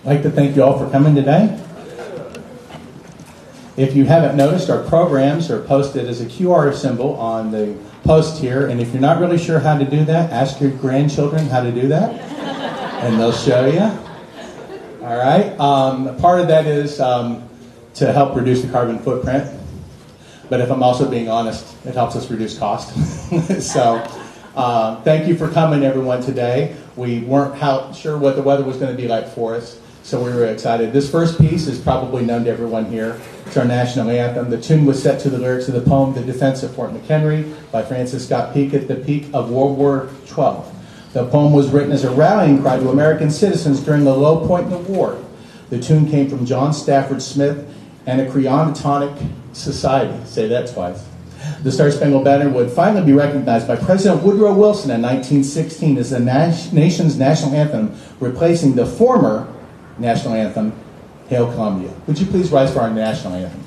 I'd like to thank you all for coming today. If you haven't noticed, our programs are posted as a QR symbol on the post here, and if you're not really sure how to do that, ask your grandchildren how to do that, and they'll show you. All right. Part of that is to help reduce the carbon footprint, but if I'm also being honest, it helps us reduce cost. So thank you for coming, everyone, today. We weren't sure what the weather was going to be like for us, so we were excited. This first piece is probably known to everyone here. It's our national anthem. The tune was set to the lyrics of the poem "The Defense of Fort McHenry" by Francis Scott Peak at the peak of World War XII. The poem was written as a rallying cry to American citizens during the low point in the war. The tune came from John Stafford Smith and a Creonatonic Society. Say that twice. The Star-Spangled Banner would finally be recognized by President Woodrow Wilson in 1916 as the nation's national anthem, replacing the former national anthem, Hail Columbia. Would you please rise for our national anthem?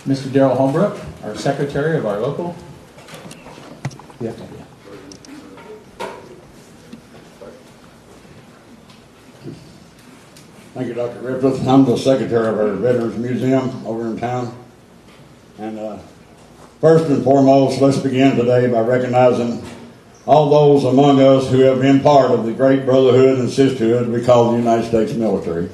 Mr. Darrell Holmbrook, our secretary of our local. Yeah. Thank you, Dr. Griffith. I'm the secretary of our Veterans Museum over in town. And first and foremost, let's begin today by recognizing all those among us who have been part of the great brotherhood and sisterhood we call the United States military.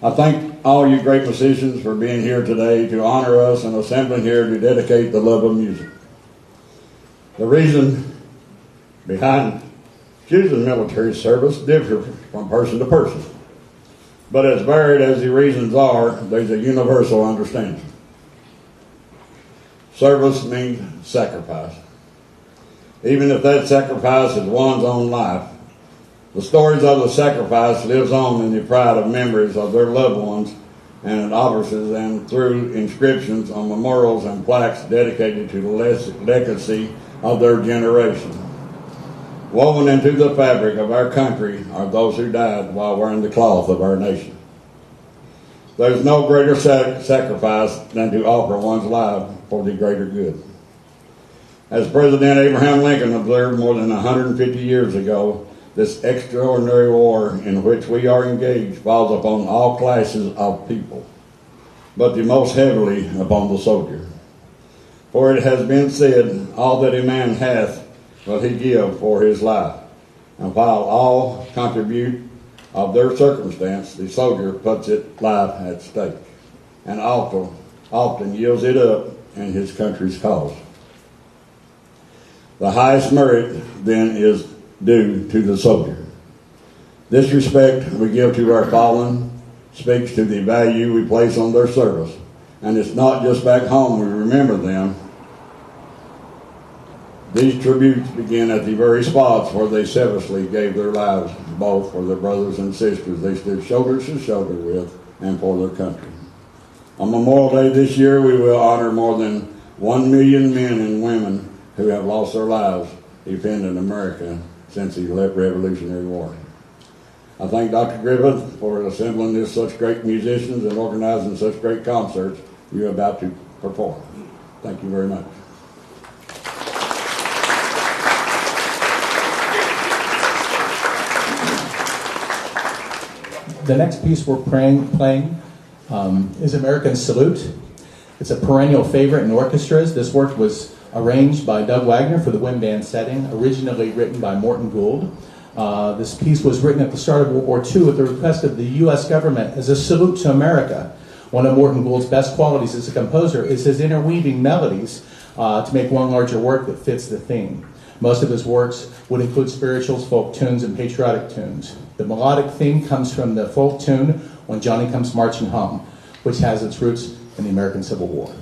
I thank all you great musicians for being here today to honor us and assembling here to dedicate the love of music. The reason behind choosing military service differs from person to person, but as varied as the reasons are, there's a universal understanding. Service means sacrifice. Even if that sacrifice is one's own life, the stories of the sacrifice lives on in the pride of memories of their loved ones and in offices and through inscriptions on memorials and plaques dedicated to the legacy of their generation. Woven into the fabric of our country are those who died while wearing the cloth of our nation. There's no greater sacrifice than to offer one's life for the greater good. As President Abraham Lincoln observed more than 150 years ago, this extraordinary war in which we are engaged falls upon all classes of people, but the most heavily upon the soldier. For it has been said, all that a man hath will he give for his life. And while all contribute of their circumstance, the soldier puts his life at stake, and often yields it up in his country's cause. The highest merit then is due to the soldier. This respect we give to our fallen speaks to the value we place on their service. And it's not just back home we remember them. These tributes begin at the very spots where they selflessly gave their lives, both for their brothers and sisters they stood shoulder to shoulder with and for their country. On Memorial Day this year, we will honor more than 1 million men and women who have lost their lives defending America since the Revolutionary War. I thank Dr. Griffith for assembling this such great musicians and organizing such great concerts you're about to perform. Thank you very much. The next piece we're playing is American Salute. It's a perennial favorite in orchestras. This work was arranged by Doug Wagner for the wind band setting, originally written by Morton Gould. This piece was written at the start of World War II at the request of the U.S. government as a salute to America. One of Morton Gould's best qualities as a composer is his interweaving melodies to make one larger work that fits the theme. Most of his works would include spirituals, folk tunes, and patriotic tunes. The melodic theme comes from the folk tune When Johnny Comes Marching Home, which has its roots in the American Civil War.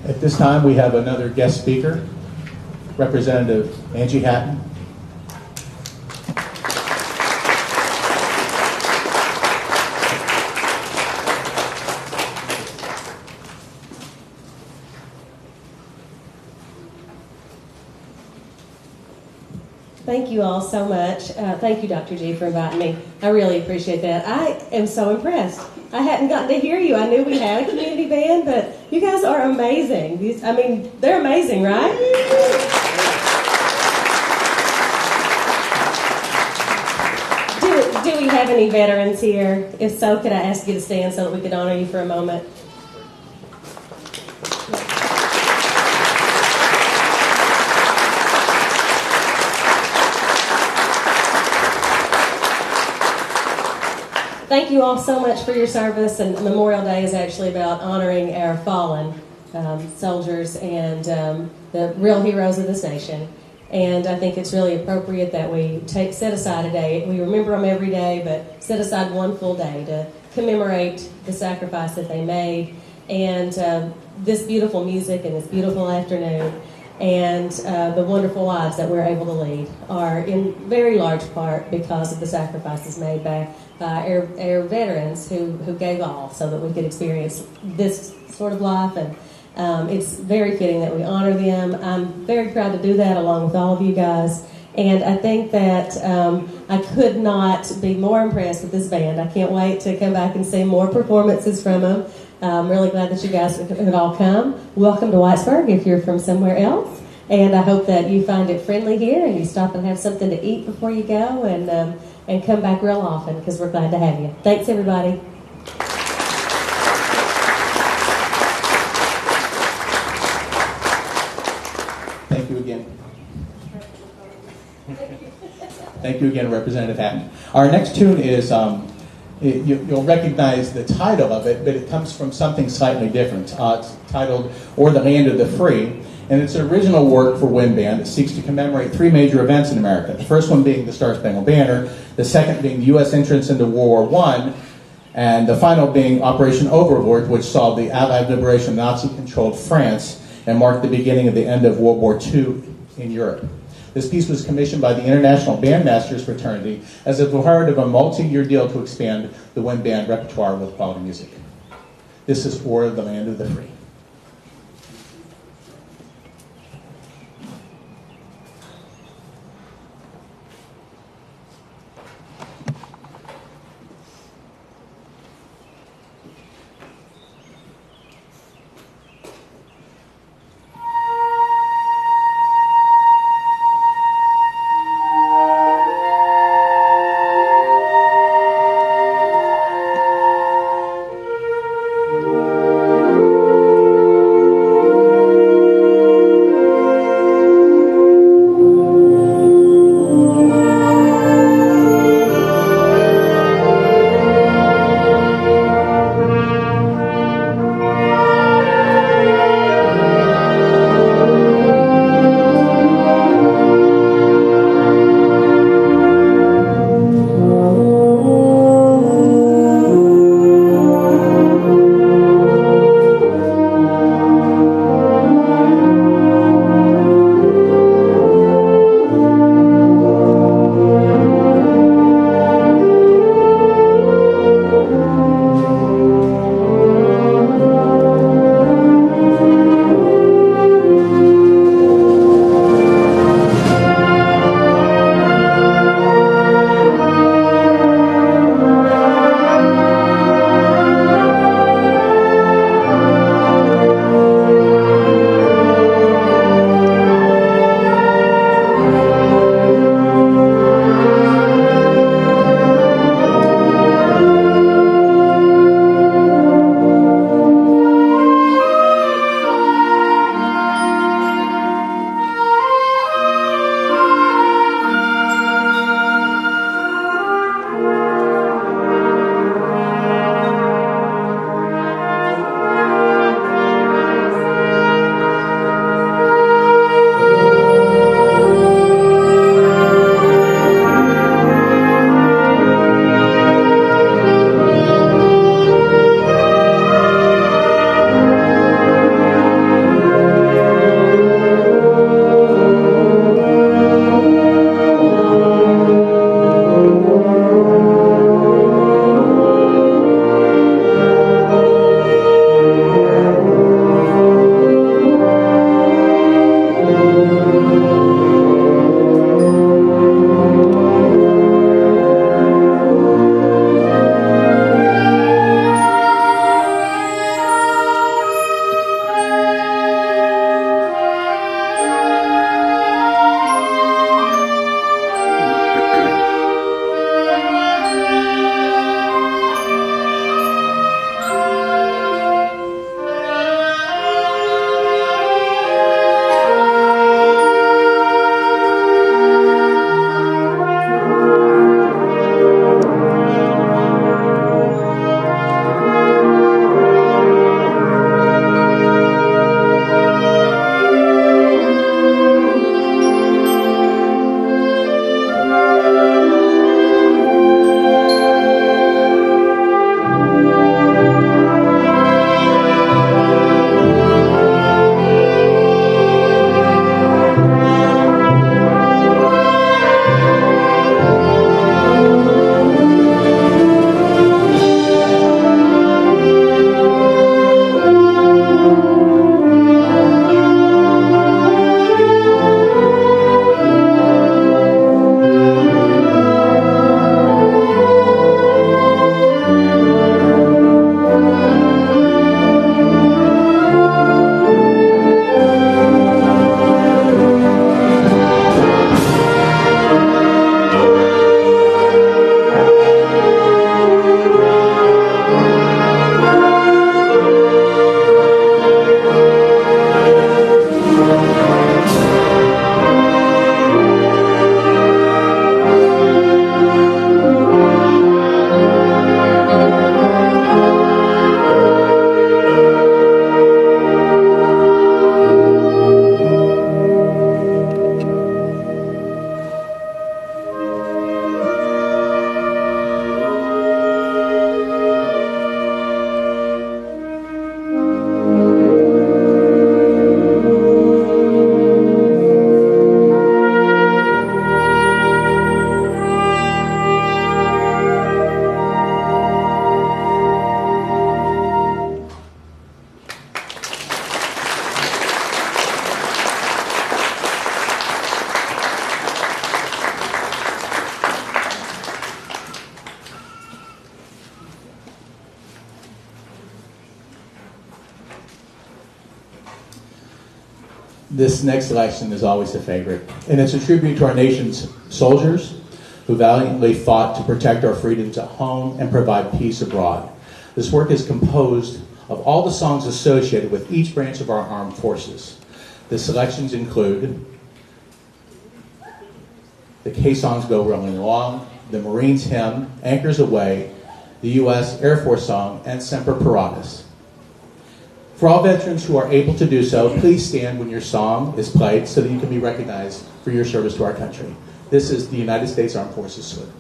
At this time, we have another guest speaker, Representative Angie Hatton. Thank you all so much. Thank you, Dr. G, for inviting me. I really appreciate that. I am so impressed. I hadn't gotten to hear you. I knew we had a community band, but you guys are amazing. They're amazing, right? Do we have any veterans here? If so, could I ask you to stand so that we could honor you for a moment? Thank you all so much for your service, and Memorial Day is actually about honoring our fallen soldiers and the real heroes of this nation. And I think it's really appropriate that we set aside a day. We remember them every day, but set aside one full day to commemorate the sacrifice that they made, and this beautiful music and this beautiful afternoon, and the wonderful lives that we're able to lead are in very large part because of the sacrifices made by our veterans who gave all so that we could experience this sort of life. And it's very fitting that we honor them. I'm very proud to do that along with all of you guys. And I think that I could not be more impressed with this band. I can't wait to come back and see more performances from them. I'm really glad that you guys have all come. Welcome to Whitesburg if you're from somewhere else. And I hope that you find it friendly here and you stop and have something to eat before you go, and come back real often because we're glad to have you. Thanks, everybody. Thank you again. Thank you again, Representative Hatton. Our next tune is, you'll recognize the title of it, but it comes from something slightly different. It's titled "O'er the Land of the Free," and it's an original work for wind band that seeks to commemorate three major events in America. The first one being the Star-Spangled Banner, the second being the U.S. entrance into World War I, and the final being Operation Overlord, which saw the Allied liberation of Nazi-controlled France and marked the beginning of the end of World War II in Europe. This piece was commissioned by the International Bandmasters Fraternity as a part of a multi-year deal to expand the wind band repertoire with quality music. This is "O'er the Land of the Free." This next selection is always a favorite, and it's a tribute to our nation's soldiers who valiantly fought to protect our freedoms at home and provide peace abroad. This work is composed of all the songs associated with each branch of our armed forces. The selections include the K-Songs Go Rolling Along, the Marines Hymn, Anchors Aweigh, the U.S. Air Force Song, and Semper Paratus. For all veterans who are able to do so, please stand when your song is played so that you can be recognized for your service to our country. This is the United States Armed Forces salute.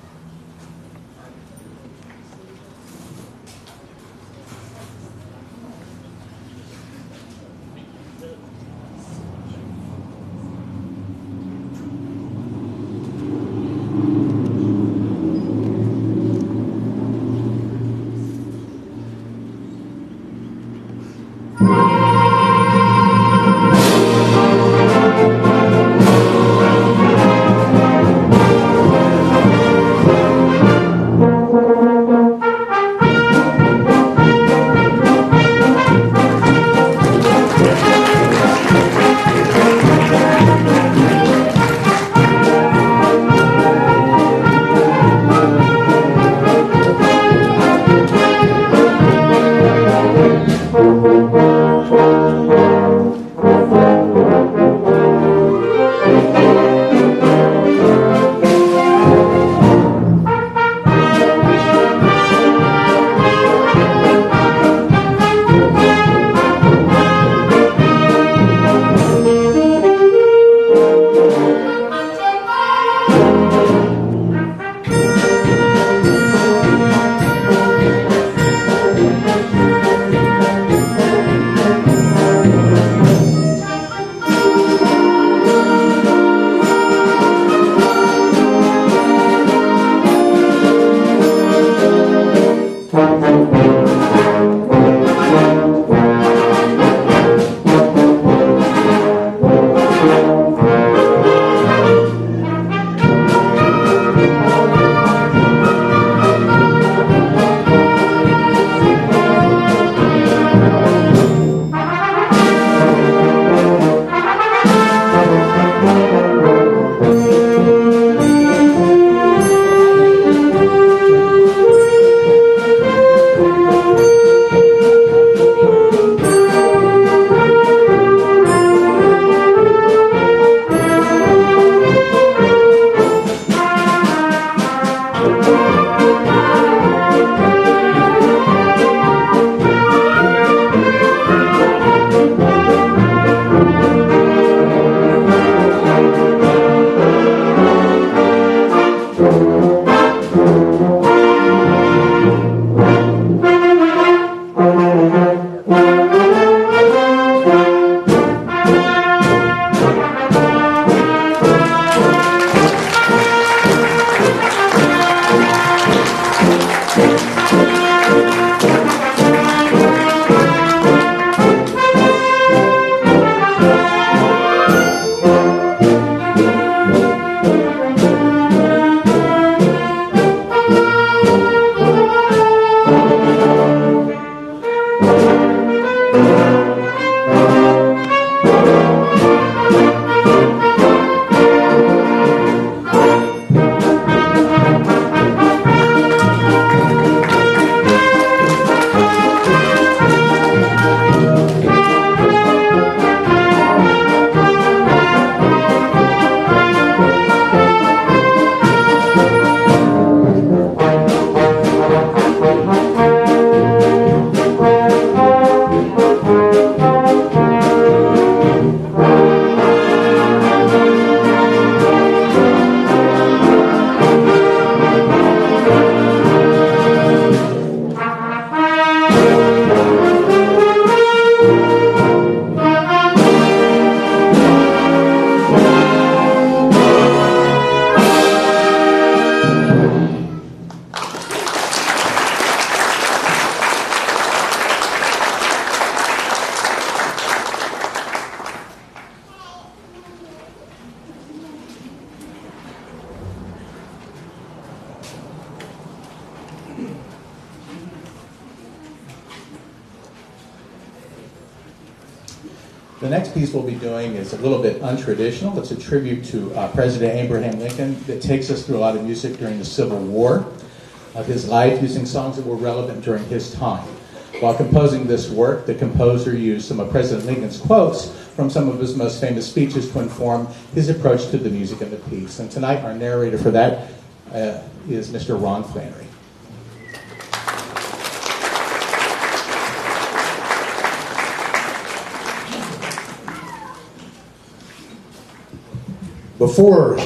The next piece we'll be doing is a little bit untraditional. It's a tribute to President Abraham Lincoln that takes us through a lot of music during the Civil War of his life, using songs that were relevant during his time. While composing this work, the composer used some of President Lincoln's quotes from some of his most famous speeches to inform his approach to the music of the piece. And tonight, our narrator for that is Mr. Ron Flannery. Before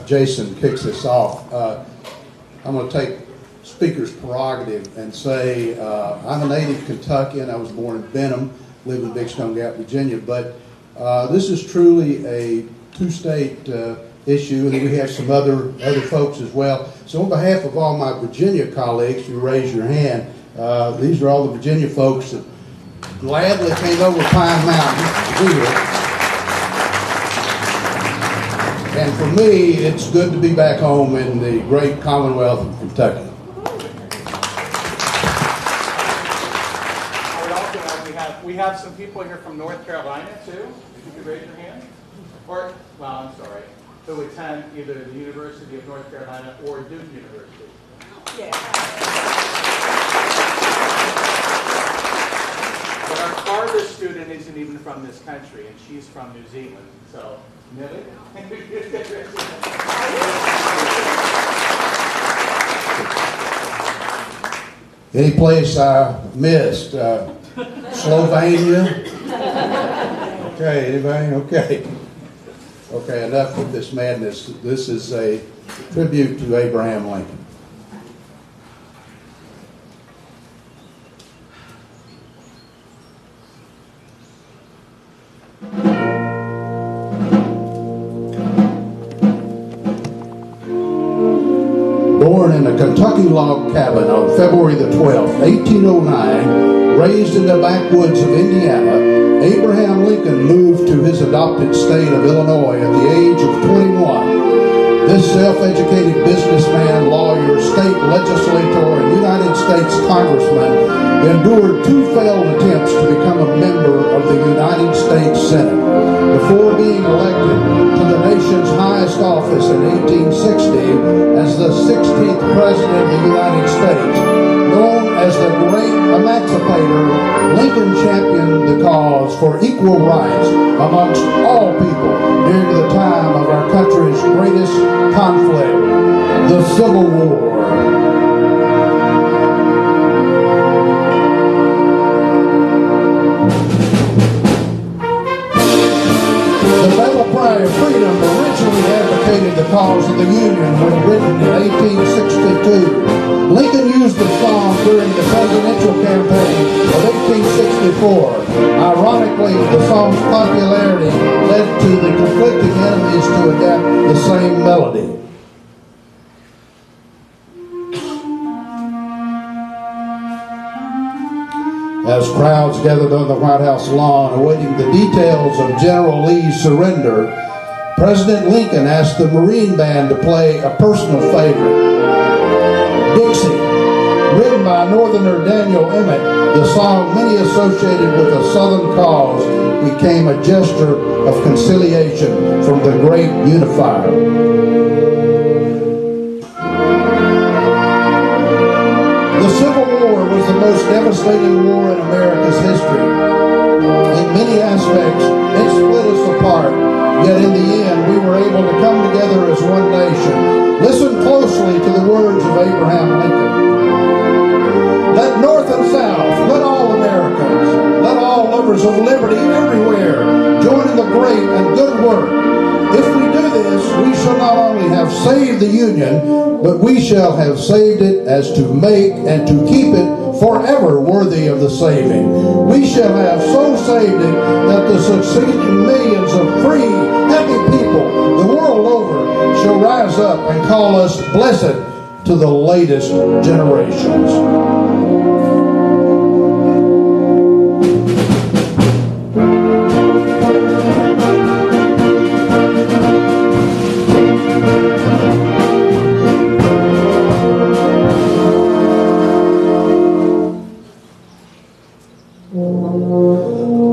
Jason kicks this off, I'm going to take speaker's prerogative and say I'm a native Kentuckian. I was born in Benham, live in Big Stone Gap, Virginia, but this is truly a two-state issue, and we have some other folks as well. So on behalf of all my Virginia colleagues, you raise your hand. These are all the Virginia folks that gladly came over Pine Mountain to be here. And for me, it's good to be back home in the great Commonwealth of Kentucky. I would also add we have some people here from North Carolina too. If you could raise your hand. Or, well, I'm sorry, who attend either the University of North Carolina or Duke University. Yeah. But our farthest student isn't even from this country, and she's from New Zealand. So, Millie? Any place I missed? Slovenia? Okay, anybody? Okay. Okay, enough with this madness. This is a tribute to Abraham Lincoln. Born in a Kentucky log cabin on February the 12th, 1809, raised in the backwoods of Indiana, Abraham Lincoln moved to his adopted state of Illinois at the age of 21. This self-educated businessman, lawyer, state legislator, and United States congressman endured two failed attempts to become a member of the United States Senate before being elected to the nation's highest office in 1860 as the 16th President of the United States. Known as the Great Emancipator, Lincoln championed the cause for equal rights amongst all people during the time of our country's greatest conflict, the Civil War. The battle cry of freedom originally advocated the cause of the Union when written in 1862. Lincoln used the song during the presidential campaign of 1864. Ironically, the song's popularity led to the conflicting enemies to adapt the same melody. As crowds gathered on the White House lawn awaiting the details of General Lee's surrender, President Lincoln asked the Marine Band to play a personal favorite, Dixie. Written by Northerner Daniel Emmett, the song, many associated with a Southern cause, became a gesture of conciliation from the great unifier. The Civil War was the most devastating war in America's history. In many aspects, it split us apart, yet in the end, we were able to come together as one nation. Listen closely to the words of Abraham Lincoln. Let North and South, let all Americans, let all lovers of liberty everywhere join in the great and good work. If we do this, we shall not only have saved the Union, but we shall have saved it as to make and to keep it forever worthy of the saving. We shall have so saved it that the succeeding millions of free, happy people the world over shall rise up and call us blessed to the latest generations.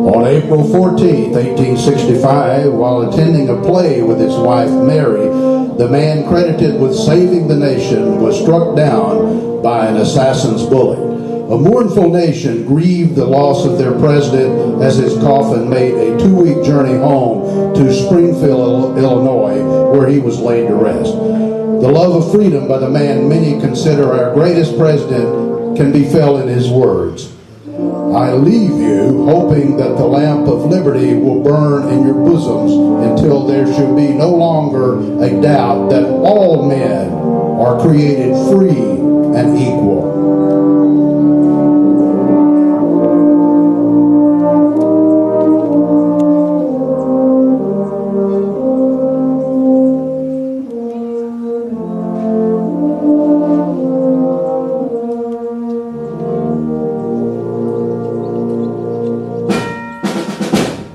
On April 14th, 1865, while attending a play with his wife Mary, the man credited with saving the nation was struck down by an assassin's bullet. A mournful nation grieved the loss of their president as his coffin made a 2-week journey home to Springfield, Illinois, where he was laid to rest. The love of freedom by the man many consider our greatest president can be felt in his words. I leave you hoping that the lamp of liberty will burn in your bosoms until there shall be no longer a doubt that all men are created free and equal.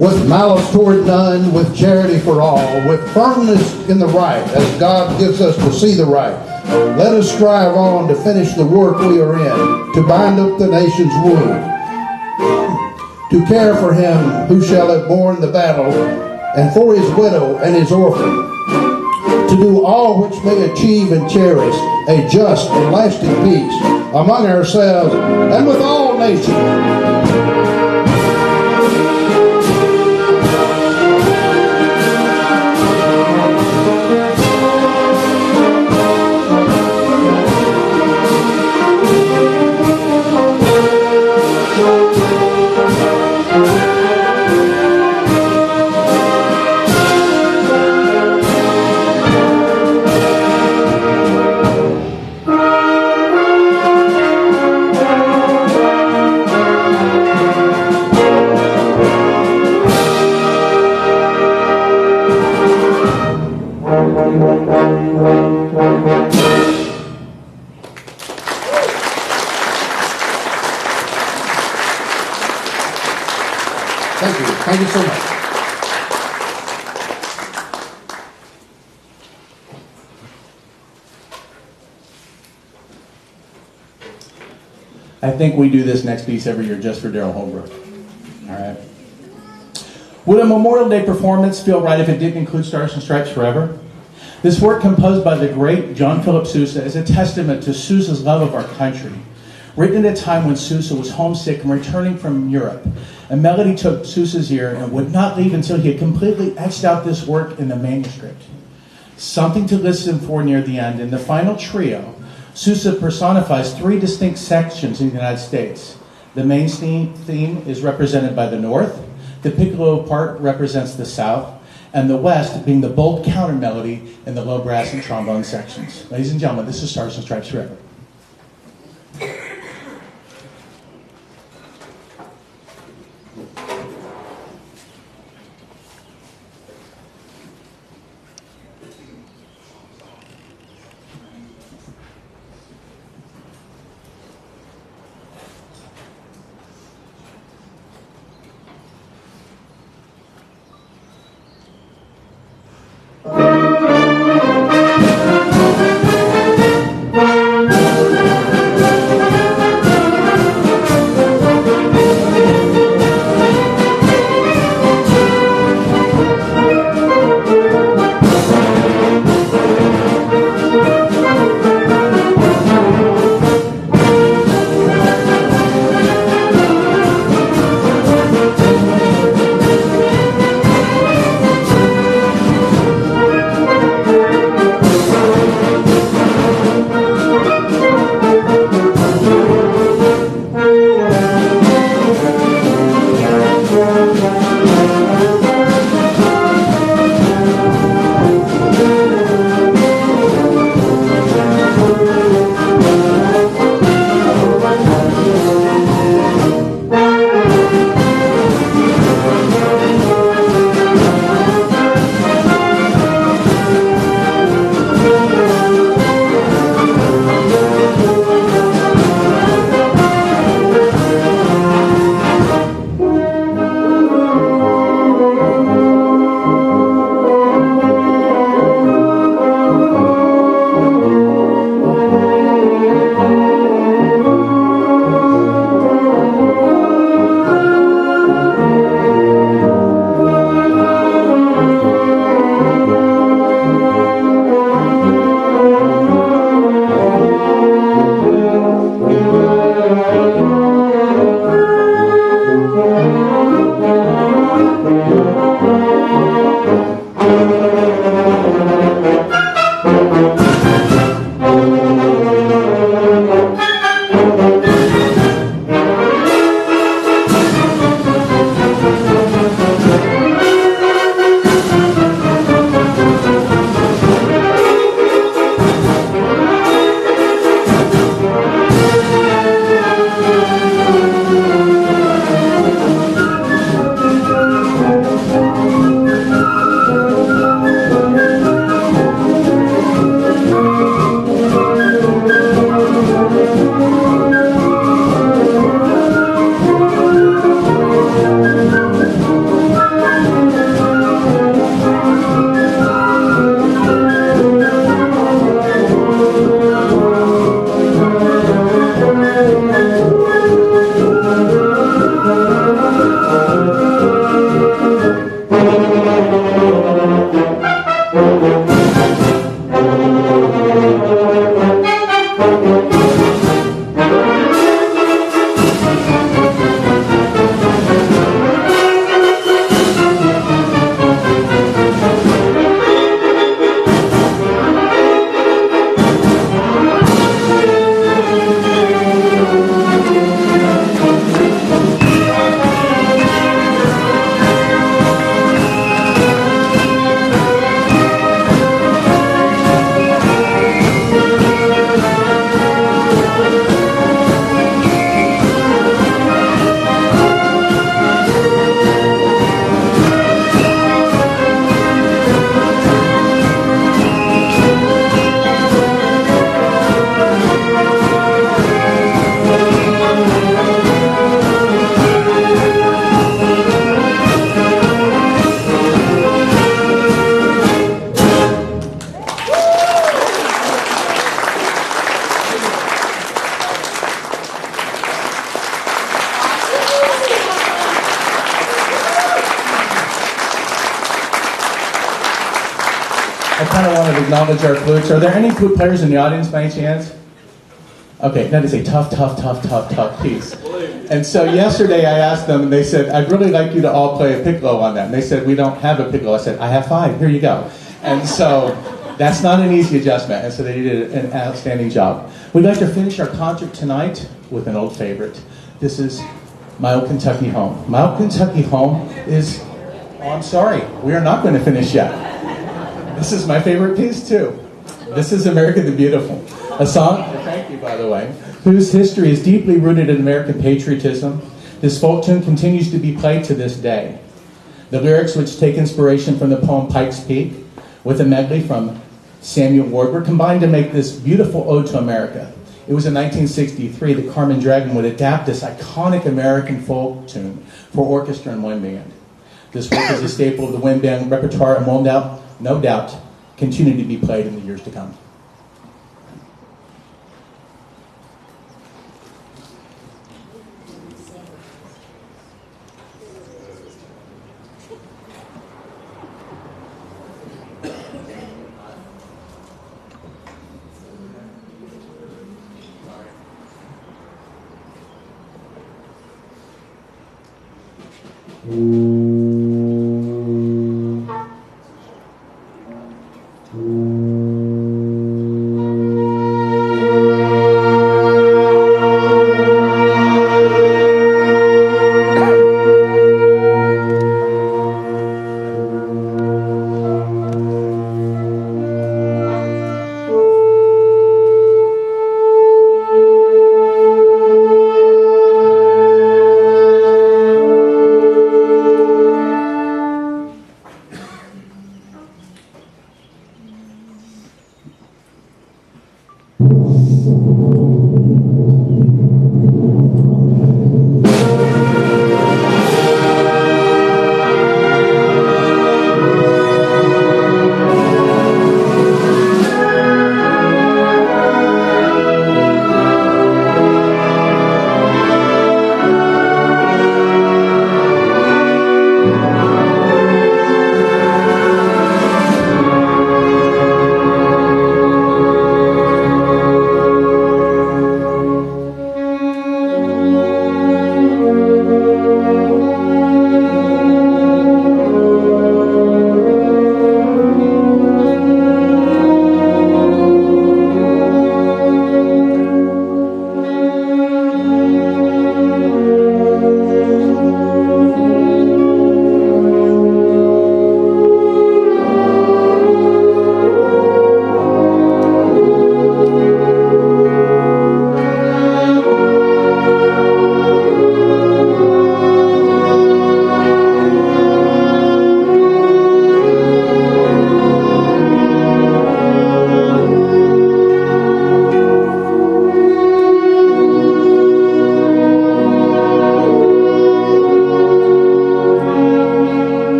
With malice toward none, with charity for all, with firmness in the right, as God gives us to see the right. Let us strive on to finish the work we are in, to bind up the nation's wound, to care for him who shall have borne the battle, and for his widow and his orphan, to do all which may achieve and cherish a just and lasting peace among ourselves and with all nations. Thank you. Thank you so much. I think we do this next piece every year just for Daryl Holbrook. All right. Would a Memorial Day performance feel right if it didn't include Stars and Stripes Forever? This work, composed by the great John Philip Sousa, is a testament to Sousa's love of our country. Written at a time when Sousa was homesick and returning from Europe, a melody took Sousa's ear and would not leave until he had completely etched out this work in the manuscript. Something to listen for near the end. In the final trio, Sousa personifies 3 distinct sections in the United States. The main theme is represented by the North, the piccolo part represents the South, and the West being the bold counter melody in the low brass and trombone sections. Ladies and gentlemen, this is Stars and Stripes Forever. I kind of want to acknowledge our flutes. Are there any flute players in the audience by any chance? Okay, that is a tough piece. And so yesterday I asked them, and they said, I'd really like you to all play a piccolo on that. And they said, we don't have a piccolo. I said, I have 5. Here you go. And so that's not an easy adjustment. And so they did an outstanding job. We'd like to finish our concert tonight with an old favorite. This is My Old Kentucky Home. My Old Kentucky Home is, oh, I'm sorry, we are not going to finish yet. This is my favorite piece too. This is America the Beautiful, a song, thank you by the way, whose history is deeply rooted in American patriotism. This folk tune continues to be played to this day. The lyrics, which take inspiration from the poem Pike's Peak, with a medley from Samuel Ward, were combined to make this beautiful ode to America. It was in 1963 that Carmen Dragon would adapt this iconic American folk tune for orchestra and wind band. This work is a staple of the wind band repertoire and will no doubt continue to be played in the years to come.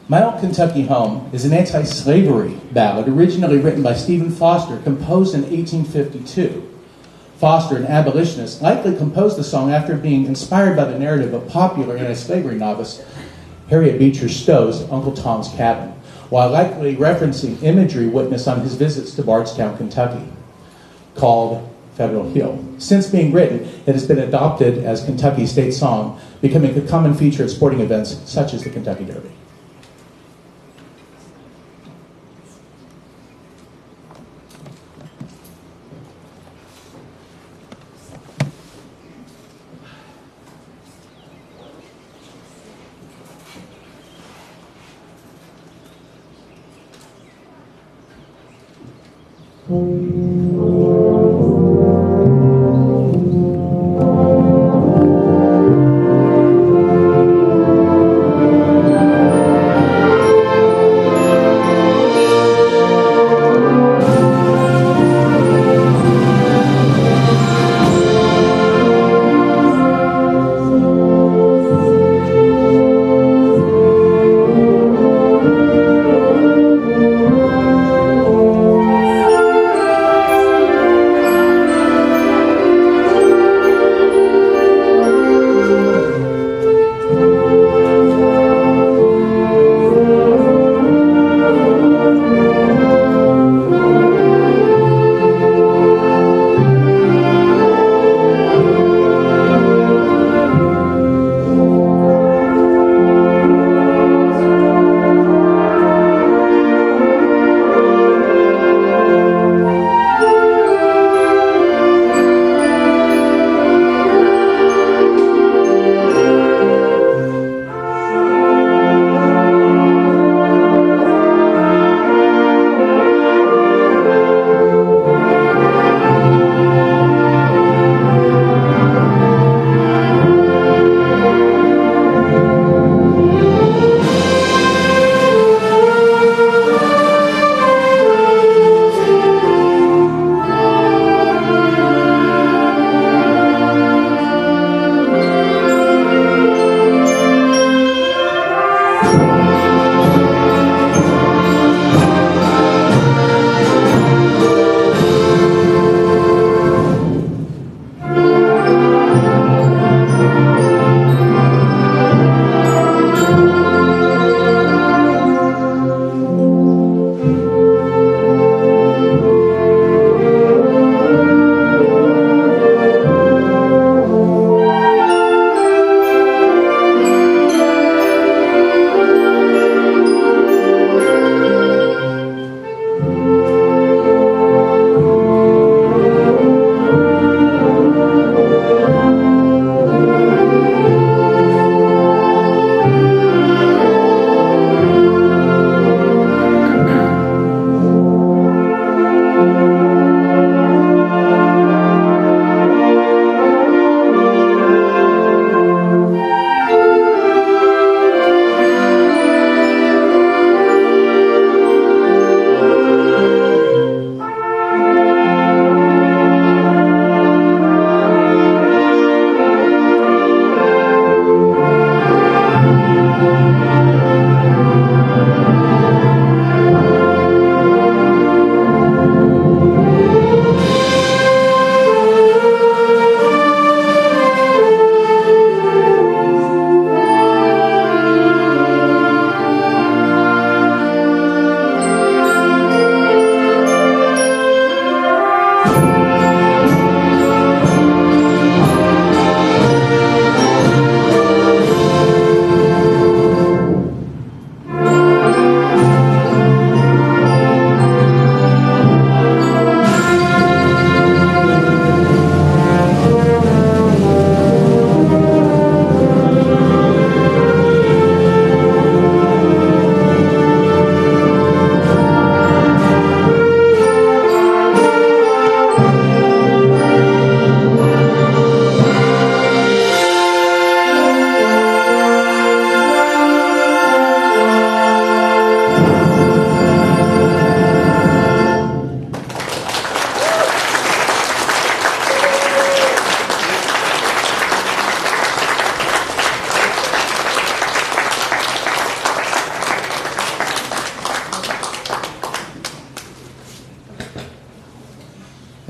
My Old Kentucky Home is an anti-slavery ballad originally written by Stephen Foster, composed in 1852. Foster, an abolitionist, likely composed the song after being inspired by the narrative of popular anti-slavery novelist Harriet Beecher Stowe's Uncle Tom's Cabin, while likely referencing imagery witnessed on his visits to Bardstown, Kentucky, called Federal Hill. Since being written, it has been adopted as Kentucky's state song, becoming a common feature at sporting events such as the Kentucky Derby.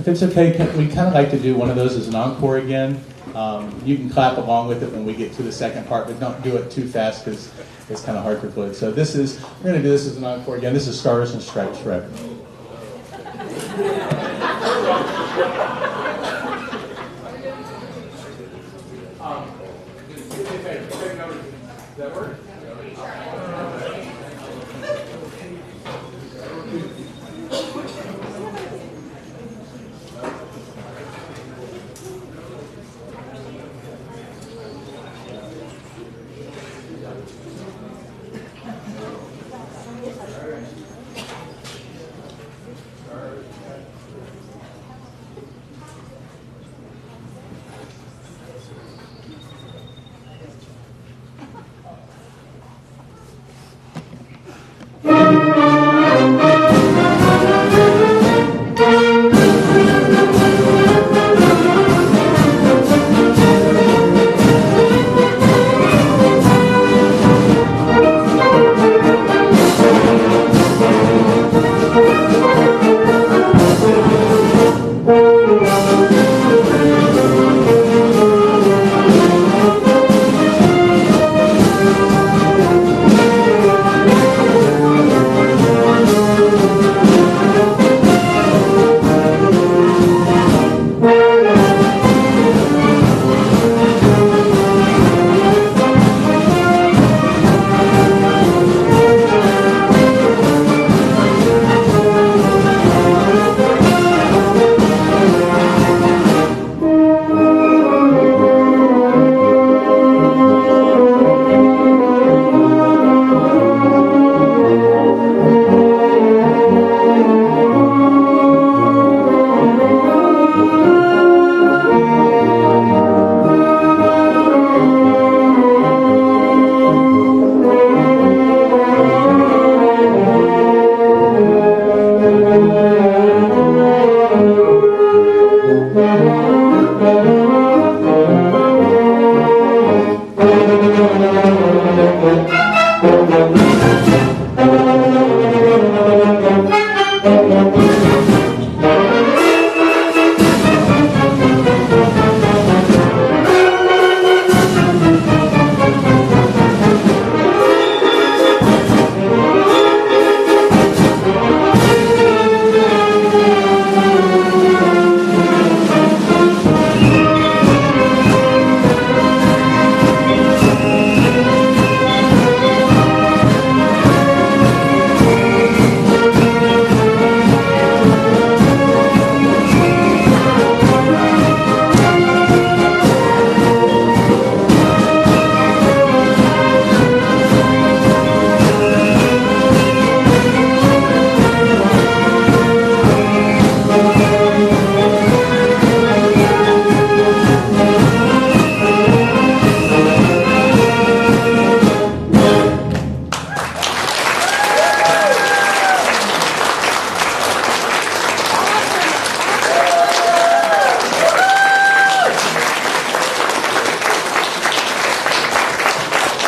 If it's okay, we kind of like to do one of those as an encore again. You can clap along with it when we get to the second part, but don't do it too fast because it's kind of hard for Floyd. So we're going to do this as an encore again. This is Stars and Stripes Forever. Does that work?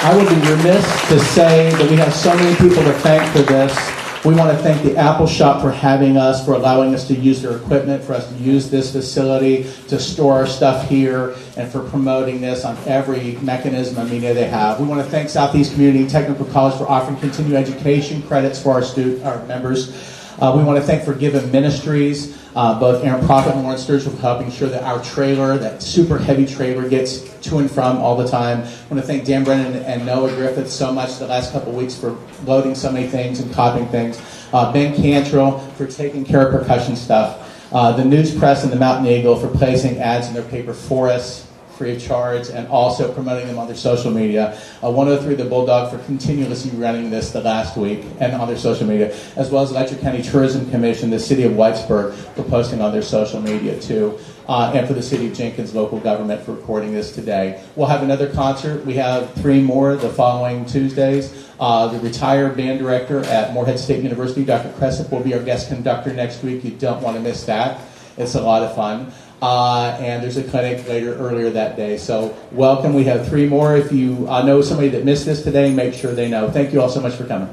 I would be remiss to say that we have so many people to thank for this. We want to thank the Apple Shop for having us, for allowing us to use their equipment, for us to use this facility to store our stuff here, and for promoting this on every mechanism and media they have. We want to thank Southeast Community Technical College for offering continuing education credits for our members. We want to thank Forgiven Ministries, both Aaron Prophet and Lauren Sturge, for helping sure that our trailer, that super heavy trailer, gets to and from all the time. I want to thank Dan Brennan and Noah Griffith so much the last couple of weeks for loading so many things and copying things. Ben Cantrell for taking care of percussion stuff. The News Press and the Mountain Eagle for placing ads in their paper for us, free of charge, and also promoting them on their social media. 103 The Bulldog for continuously running this the last week and on their social media, as well as Letcher County Tourism Commission, the City of Whitesburg, for posting on their social media too, and for the City of Jenkins local government for recording this today. We'll have another concert. We have 3 more the following Tuesdays. The retired band director at Morehead State University, Dr. Crescent, will be our guest conductor next week. You don't want to miss that. It's a lot of fun. And there's a clinic earlier that day. So welcome. We have 3 more. If you know somebody that missed this today, make sure they know. Thank you all so much for coming.